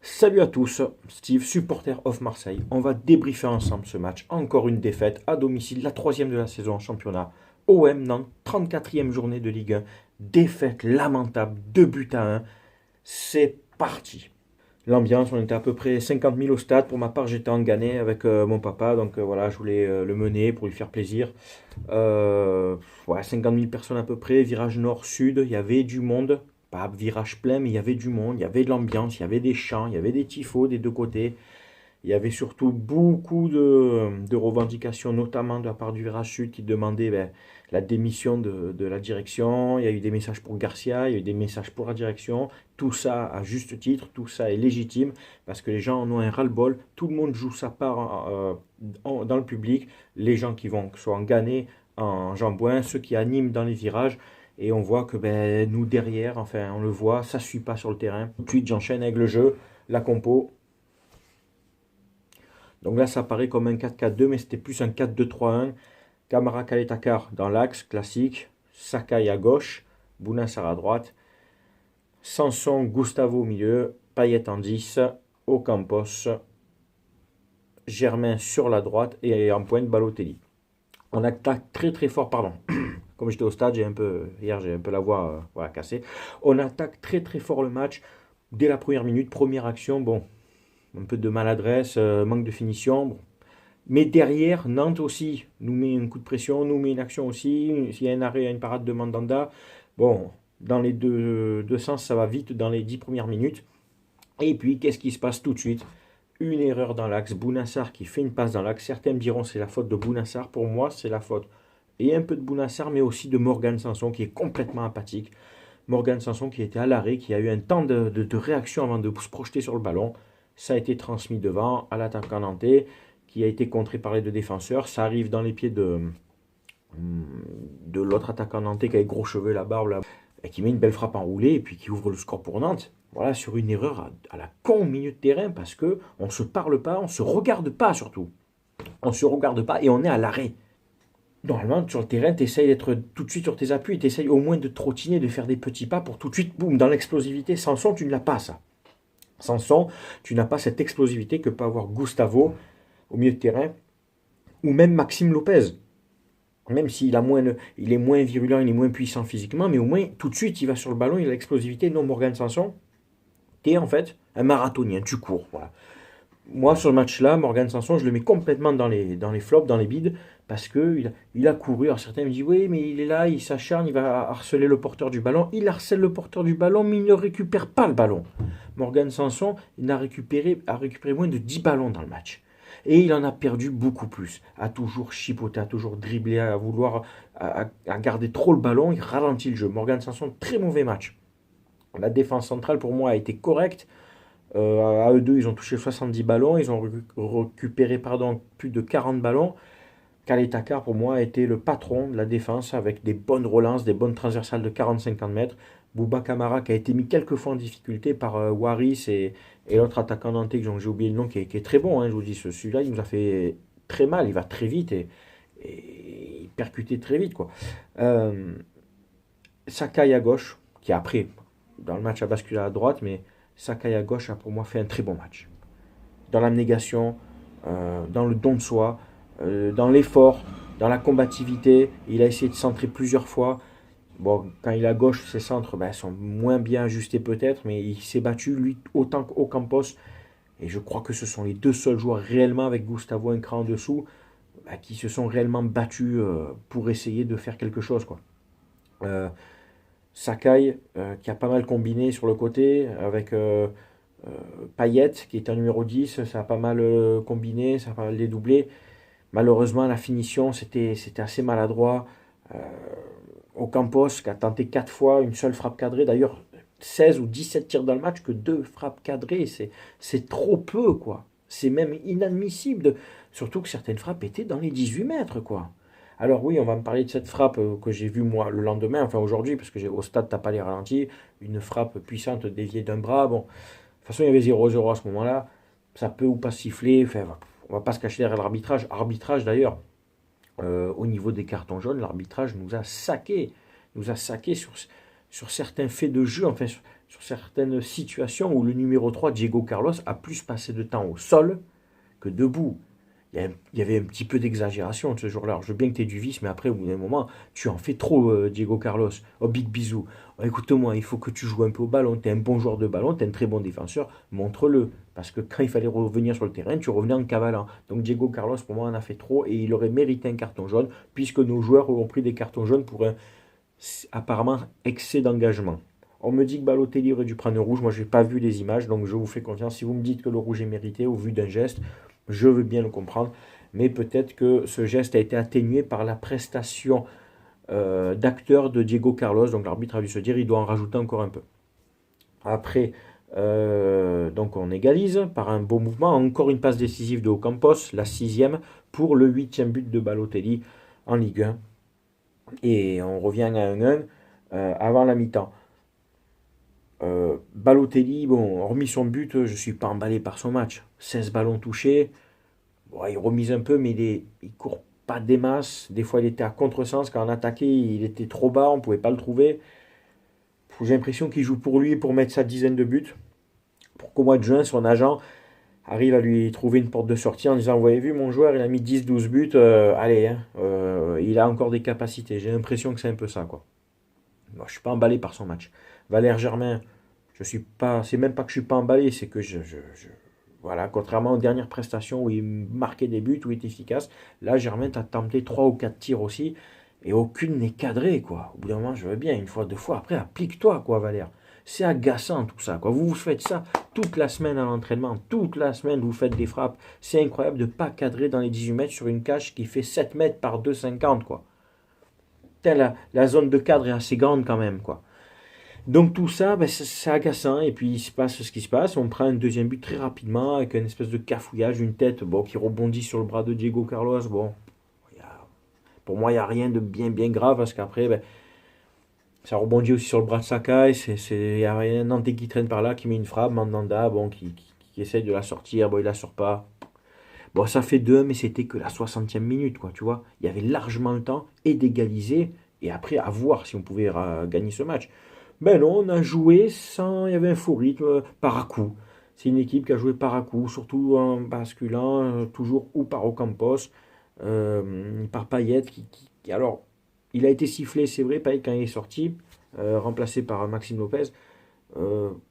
Salut à tous, Steve, supporter of Marseille. On va débriefer ensemble ce match. Encore une défaite à domicile, la troisième de la saison en championnat. OM Nantes, 34e journée de Ligue 1. Défaite lamentable, 2 buts à 1. C'est parti. L'ambiance, on était à peu près 50 000 au stade. Pour ma part, j'étais en Ganais avec mon papa. Donc voilà, je voulais le mener pour lui faire plaisir. Euh, ouais, 50 000 personnes à peu près. Virage nord-sud, il y avait du monde. Pas virage plein, mais il y avait du monde. Il y avait de l'ambiance, il y avait des chants, il y avait des tifos des deux côtés. Il y avait surtout beaucoup de revendications, notamment de la part du Virage Sud qui demandait la démission de la direction. Il y a eu des messages pour Garcia, il y a eu des messages pour la direction. Tout ça à juste titre, tout ça est légitime parce que les gens en ont un ras-le-bol. Tout le monde joue sa part dans le public. Les gens qui vont, que ce soit en Ganais, en Jambouin, ceux qui animent dans les virages. Et on voit que nous derrière, enfin on le voit, ça ne suit pas sur le terrain. Tout de suite j'enchaîne avec le jeu, la compo. Donc là, ça paraît comme un 4-4-2, mais c'était plus un 4-2-3-1. Camara Kaletakar dans l'axe, classique. Sakai à gauche. Bounassar à droite. Sanson, Gustavo au milieu. Payet en 10. Ocampos. Germain sur la droite. Et en pointe, Balotelli. On attaque très très fort, pardon. Comme j'étais au stade, hier j'ai un peu la voix voilà, cassée. On attaque très très fort le match. Dès la première minute, première action, bon, un peu de maladresse, manque de finition. Bon. Mais derrière, Nantes aussi nous met un coup de pression, nous met une action aussi. S'il y a un arrêt, une parade de Mandanda, bon, dans les deux sens, ça va vite dans les 10 premières minutes. Et puis, qu'est-ce qui se passe tout de suite? Une erreur dans l'axe. Bounassar qui fait une passe dans l'axe. Certains me diront c'est la faute de Bounassar. Pour moi, c'est la faute. Et un peu de Bounassar, mais aussi de Morgan Sanson qui est complètement apathique. Morgan Sanson qui était à l'arrêt, qui a eu un temps de réaction avant de se projeter sur le ballon. Ça a été transmis devant à l'attaquant nantais qui a été contré par les deux défenseurs. Ça arrive dans les pieds de l'autre attaquant nantais qui a les gros cheveux, la barbe, là, et qui met une belle frappe enroulée et puis qui ouvre le score pour Nantes. Voilà, sur une erreur à la con au milieu de terrain parce que on se parle pas, on se regarde pas surtout. On se regarde pas et on est à l'arrêt. Normalement, sur le terrain, tu essayes d'être tout de suite sur tes appuis, tu essayes au moins de trottiner, de faire des petits pas pour tout de suite, boum, dans l'explosivité. Sanson, tu ne l'as pas, ça. Sanson, tu n'as pas cette explosivité que peut avoir Gustavo au milieu de terrain, ou même Maxime Lopez. Même s'il a moins, il est moins virulent, il est moins puissant physiquement, mais au moins, tout de suite, il va sur le ballon, il a l'explosivité. Non, Morgan Sanson, tu es en fait un marathonien, tu cours. Voilà. Moi, sur le match-là, Morgan Sanson, je le mets complètement dans les flops, dans les bides, parce qu'il a couru. Alors certains me disent, oui, mais il est là, il s'acharne, il va harceler le porteur du ballon. Il harcèle le porteur du ballon, mais il ne récupère pas le ballon. Morgan Sanson, il a récupéré moins de 10 ballons dans le match. Et il en a perdu beaucoup plus. À toujours chipoter, à toujours dribbler, à vouloir à garder trop le ballon. Il ralentit le jeu. Morgan Sanson, très mauvais match. La défense centrale, pour moi, a été correcte. À eux deux, ils ont touché 70 ballons. Ils ont récupéré plus de 40 ballons. Khaled Takar, pour moi, a été le patron de la défense avec des bonnes relances, des bonnes transversales de 40-50 mètres. Bouba Kamara qui a été mis quelques fois en difficulté par Waris et l'autre attaquant nantais, dont j'ai oublié le nom, qui est très bon. Hein, je vous dis, celui-là, il nous a fait très mal. Il va très vite et il percutait très vite. Quoi. Euh, Sakai à gauche, qui après, dans le match, a basculé à droite, mais Sakai à gauche a pour moi fait un très bon match. Dans l'abnégation, dans le don de soi, dans l'effort, dans la combativité. Il a essayé de centrer plusieurs fois. Bon, quand il est à gauche, ses centres sont moins bien ajustés peut-être, mais il s'est battu, lui, autant qu'Ocampos. Et je crois que ce sont les deux seuls joueurs réellement, avec Gustavo un cran en dessous, qui se sont réellement battus pour essayer de faire quelque chose. Quoi. Euh, Sakai, qui a pas mal combiné sur le côté, avec euh, Payet, qui est un numéro 10, ça a pas mal combiné, ça a pas mal dédoublé. Malheureusement, la finition, c'était assez maladroit. Euh, Ocampos, qui a tenté 4 fois, une seule frappe cadrée. D'ailleurs, 16 ou 17 tirs dans le match, que 2 frappes cadrées. C'est trop peu, quoi. C'est même inadmissible. Surtout que certaines frappes étaient dans les 18 mètres, quoi. Alors oui, on va me parler de cette frappe que j'ai vue moi le lendemain, enfin aujourd'hui, parce que au stade, t'as pas les ralentis. Une frappe puissante déviée d'un bras. Bon, de toute façon, il y avait 0-0 à ce moment-là. Ça peut ou pas siffler. Enfin, on va pas se cacher derrière l'arbitrage. Arbitrage d'ailleurs, au niveau des cartons jaunes, l'arbitrage nous a saqué sur certains faits de jeu. Enfin, sur certaines situations où le numéro 3, Diego Carlos, a plus passé de temps au sol que debout. Il y avait un petit peu d'exagération ce jour-là. Alors, je veux bien que tu aies du vice, mais après, au bout d'un moment, tu en fais trop, Diego Carlos. Oh, big bisou. Oh, écoute-moi, il faut que tu joues un peu au ballon. Tu es un bon joueur de ballon, tu es un très bon défenseur. Montre-le. Parce que quand il fallait revenir sur le terrain, tu revenais en cavalant. Donc, Diego Carlos, pour moi, en a fait trop et il aurait mérité un carton jaune, puisque nos joueurs ont pris des cartons jaunes pour un apparemment excès d'engagement. On me dit que Balotelli aurait dû prendre un rouge. Moi, je n'ai pas vu les images, donc je vous fais confiance. Si vous me dites que le rouge est mérité au vu d'un geste, je veux bien le comprendre. Mais peut-être que ce geste a été atténué par la prestation d'acteur de Diego Carlos. Donc l'arbitre a dû se dire il doit en rajouter encore un peu. Après, donc on égalise par un beau mouvement. Encore une passe décisive de Ocampos, la 6e, pour le 8e but de Balotelli en Ligue 1. Et on revient à 1-1 avant la mi-temps. Balotelli, bon, hormis son but, je ne suis pas emballé par son match. 16 ballons touchés. Bon, il remise un peu, mais il court pas des masses. Des fois, il était à contresens. Quand on attaquait, il était trop bas, on ne pouvait pas le trouver. J'ai l'impression qu'il joue pour lui, pour mettre sa dizaine de buts. Pour qu'au mois de juin, son agent arrive à lui trouver une porte de sortie en disant, vous avez vu, mon joueur, il a mis 10-12 buts. Allez, hein, il a encore des capacités. J'ai l'impression que c'est un peu ça, quoi. Moi, je ne suis pas emballé par son match. Valère Germain, je suis pas. C'est même pas que je suis pas emballé, c'est que voilà, contrairement aux dernières prestations où il marquait des buts, où il était efficace, là, Germain t'a tenté 3 ou 4 tirs aussi, et aucune n'est cadrée, quoi. Au bout d'un moment, je veux bien, une fois, deux fois, après, applique-toi, quoi, Valère. C'est agaçant, tout ça, quoi. Vous faites ça toute la semaine à l'entraînement, toute la semaine, vous faites des frappes. C'est incroyable de ne pas cadrer dans les 18 mètres sur une cage qui fait 7 mètres par 2,50, quoi. Putain, la zone de cadre est assez grande quand même, quoi. Donc tout ça, ben, c'est agaçant. Et puis il se passe ce qui se passe. On prend un deuxième but très rapidement avec une espèce de cafouillage, une tête bon, qui rebondit sur le bras de Diego Carlos. Bon, pour moi, il n'y a rien de bien bien grave parce qu'après, ben, ça rebondit aussi sur le bras de Sakai. Il y a un Nantais qui traîne par là, qui met une frappe. Mandanda, bon, qui essaye de la sortir. Bon, il la sort pas. Bon, ça fait 2, mais c'était que la 60e minute, quoi, tu vois. Il y avait largement le temps et d'égaliser. Et après, à voir si on pouvait gagner ce match. Ben non, on a joué sans. Il y avait un faux rythme par à coup. C'est une équipe qui a joué par à coup, surtout en basculant, toujours ou par Ocampos, par Payet. Alors, il a été sifflé, c'est vrai, Payet quand il est sorti, remplacé par Maxime Lopez.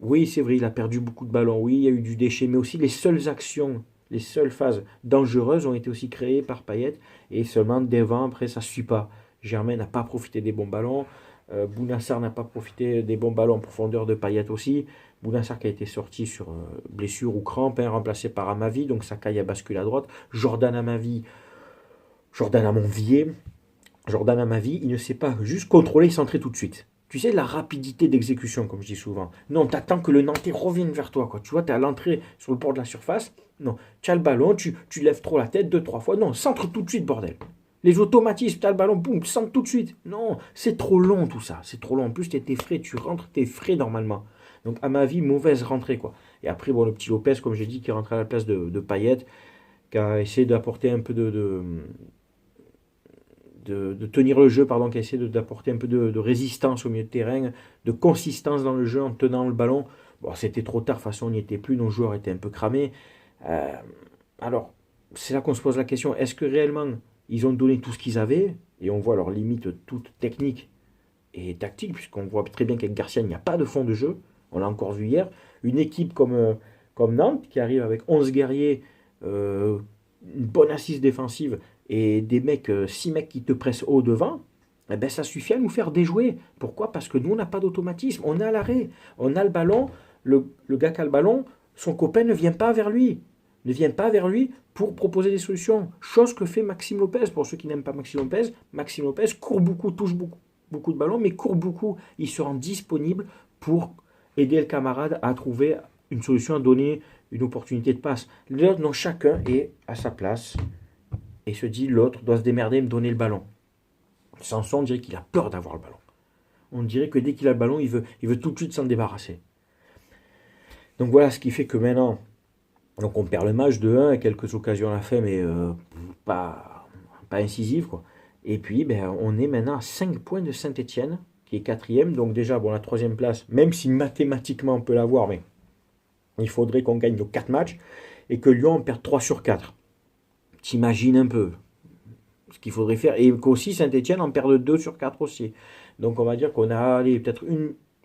Oui, c'est vrai, il a perdu beaucoup de ballons. Oui, il y a eu du déchet, mais aussi les seules actions, les seules phases dangereuses ont été aussi créées par Payet. Et seulement devant, après, ça ne suit pas. Germain n'a pas profité des bons ballons. Bounassar n'a pas profité des bons ballons en profondeur de Payet aussi. Bounassar qui a été sorti sur blessure ou crampe, hein, remplacé par Amavi, donc Sakai a basculé à droite. Jordan Amavi, Jordan Amonvier, Jordan Amavi, il ne sait pas juste contrôler et centrer tout de suite. Tu sais, la rapidité d'exécution, comme je dis souvent. Non, tu attends que le Nantais revienne vers toi, quoi. Tu vois, tu es à l'entrée sur le bord de la surface. Non, tu as le ballon, tu lèves trop la tête 2-3 fois. Non, centre tout de suite, bordel. Les automatismes, tu as le ballon, boum, centre tout de suite. Non, c'est trop long tout ça. C'est trop long. En plus, tu es frais, tu rentres, tu es frais normalement. Donc, à ma vie, mauvaise rentrée, quoi. Et après, bon, le petit Lopez, comme j'ai dit, qui est rentré à la place de Payet, qui a essayé d'apporter un peu de tenir le jeu, pardon, qui a essayé d'apporter un peu de résistance au milieu de terrain, de consistance dans le jeu en tenant le ballon. Bon, c'était trop tard, de toute façon, on n'y était plus, nos joueurs étaient un peu cramés. Alors, c'est là qu'on se pose la question, est-ce que réellement ils ont donné tout ce qu'ils avaient, et on voit leurs limites toutes techniques et tactiques, puisqu'on voit très bien qu'avec Garcia, il n'y a pas de fond de jeu, on l'a encore vu hier. Une équipe comme Nantes, qui arrive avec 11 guerriers, une bonne assise défensive, et des mecs, 6 mecs qui te pressent haut devant, eh ben ça suffit à nous faire déjouer. Pourquoi? Parce que nous, on n'a pas d'automatisme. On est à l'arrêt. On a le ballon. Le gars qui a le ballon, son copain ne vient pas vers lui. Ne vient pas vers lui pour proposer des solutions. Chose que fait Maxime Lopez. Pour ceux qui n'aiment pas Maxime Lopez court beaucoup, touche beaucoup, beaucoup de ballons, mais court beaucoup. Il se rend disponible pour aider le camarade à trouver une solution, à donner une opportunité de passe. Les autres, non, chacun est à sa place et se dit l'autre doit se démerder et me donner le ballon. Sanson, on dirait qu'il a peur d'avoir le ballon. On dirait que dès qu'il a le ballon, il veut tout de suite s'en débarrasser. Donc voilà ce qui fait que maintenant, donc on perd le match de 1 à quelques occasions à la fin, mais pas incisives, quoi. Et puis on est maintenant à 5 points de Saint-Étienne, qui est quatrième. Donc déjà, bon, la troisième place, même si mathématiquement on peut l'avoir, mais il faudrait qu'on gagne nos 4 matchs et que Lyon en perde 3 sur 4. T'imagines un peu ce qu'il faudrait faire. Et qu'aussi Saint-Etienne en perde 2 sur 4 aussi. Donc on va dire qu'on a peut-être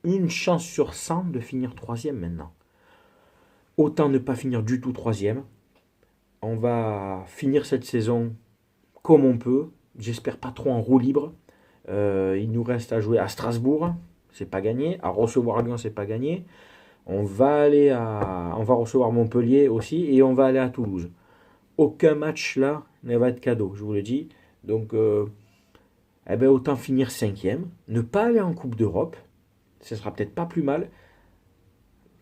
une chance sur 100 de finir troisième maintenant. Autant ne pas finir du tout troisième. On va finir cette saison comme on peut. J'espère pas trop en roue libre. Il nous reste à jouer à Strasbourg, c'est pas gagné. À recevoir Lyon, c'est pas gagné. On va recevoir Montpellier aussi et on va aller à Toulouse. Aucun match là ne va être cadeau, je vous le dis. Donc, autant finir cinquième, ne pas aller en Coupe d'Europe, ce sera peut-être pas plus mal.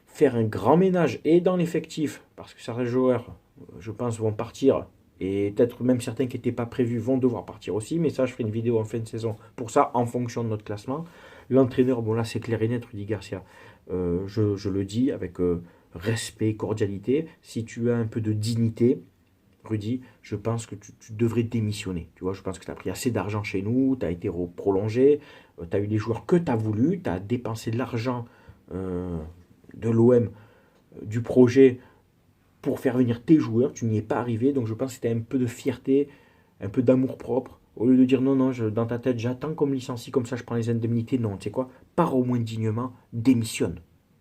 Faire un grand ménage et dans l'effectif, parce que certains joueurs, je pense, vont partir. Et peut-être même certains qui n'étaient pas prévus vont devoir partir aussi. Mais ça, je ferai une vidéo en fin de saison pour ça, en fonction de notre classement. L'entraîneur, bon là, c'est clair et net, Rudy Garcia. Je le dis avec respect, cordialité. Si tu as un peu de dignité, Rudy, je pense que tu devrais démissionner. Tu vois, je pense que tu as pris assez d'argent chez nous, tu as été prolongé, tu as eu les joueurs que tu as voulu, tu as dépensé de l'argent de l'OM, du projet, pour faire venir tes joueurs, tu n'y es pas arrivé, donc je pense que tu as un peu de fierté, un peu d'amour-propre, au lieu de dire non, non, dans ta tête, j'attends qu'on me licencie, comme ça je prends les indemnités, non, tu sais quoi, pars au moins dignement, démissionne.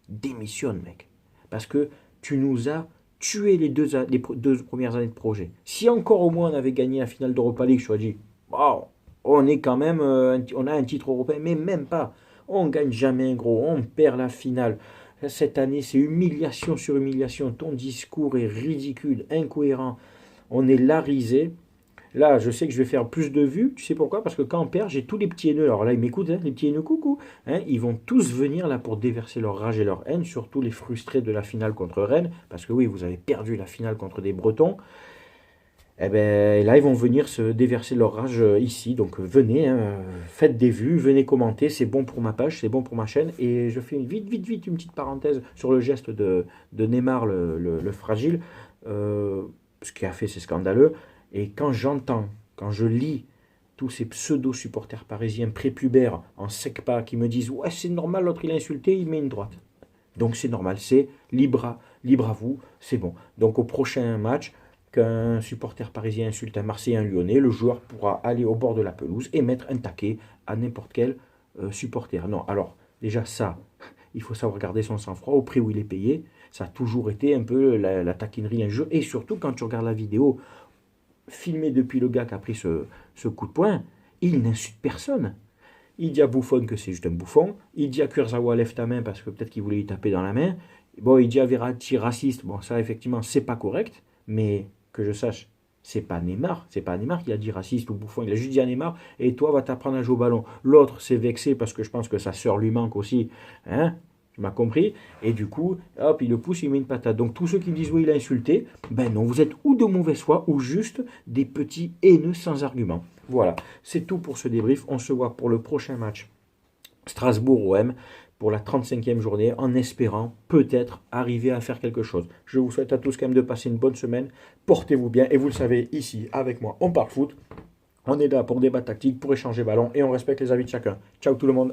Démissionne, mec. Parce que tu nous as tué les deux premières années de projet. Si encore au moins on avait gagné la finale d'Europa League, je t'aurais dit, wow, on est quand même, on a un titre européen, mais même pas. On gagne jamais, gros, on perd la finale. Cette année, c'est humiliation sur humiliation. Ton discours est ridicule, incohérent. On est larisé. Là, je sais que je vais faire plus de vues. Tu sais pourquoi? Parce que quand on perd, j'ai tous les petits haineux. Alors là, ils m'écoutent, hein, les petits haineux, coucou. Hein, ils vont tous venir là pour déverser leur rage et leur haine, surtout les frustrés de la finale contre Rennes. Parce que oui, vous avez perdu la finale contre des Bretons. Eh ben, là, ils vont venir se déverser leur rage ici. Donc venez, hein, faites des vues, venez commenter. C'est bon pour ma page, c'est bon pour ma chaîne. Et je fais vite une petite parenthèse sur le geste de Neymar, le fragile. Ce qu'il a fait, c'est scandaleux. Et quand je lis tous ces pseudo-supporters parisiens prépubères en sec-pas qui me disent « Ouais, c'est normal, l'autre il a insulté, il met une droite. » Donc c'est normal, c'est libre à vous, c'est bon. Donc au prochain match, qu'un supporter parisien insulte un Marseillais, un Lyonnais, le joueur pourra aller au bord de la pelouse et mettre un taquet à n'importe quel supporter. Non, alors déjà ça, il faut savoir garder son sang-froid au prix où il est payé. Ça a toujours été un peu la taquinerie, l'injure. Et surtout quand tu regardes la vidéo filmée depuis le gars qui a pris ce coup de poing, il n'insulte personne. Il dit à Buffon que c'est juste un bouffon. Il dit à Kurzawa lève ta main parce que peut-être qu'il voulait lui taper dans la main. Bon, il dit à Verratti raciste. Bon, ça effectivement, c'est pas correct. Mais que je sache, c'est pas Neymar qui a dit raciste ou bouffon, il a juste dit à Neymar, et toi va t'apprendre à jouer au ballon. L'autre s'est vexé parce que je pense que sa sœur lui manque aussi, hein, tu m'as compris, et du coup, hop, il le pousse, il met une patate. Donc tous ceux qui me disent oui, il a insulté, ben non, vous êtes ou de mauvaise foi, ou juste des petits haineux sans argument. Voilà, c'est tout pour ce débrief, on se voit pour le prochain match Strasbourg-OM, pour la 35e journée, en espérant peut-être arriver à faire quelque chose. Je vous souhaite à tous quand même de passer une bonne semaine. Portez-vous bien. Et vous le savez, ici, avec moi, on parle foot. On est là pour débattre tactique, pour échanger ballon et on respecte les avis de chacun. Ciao tout le monde.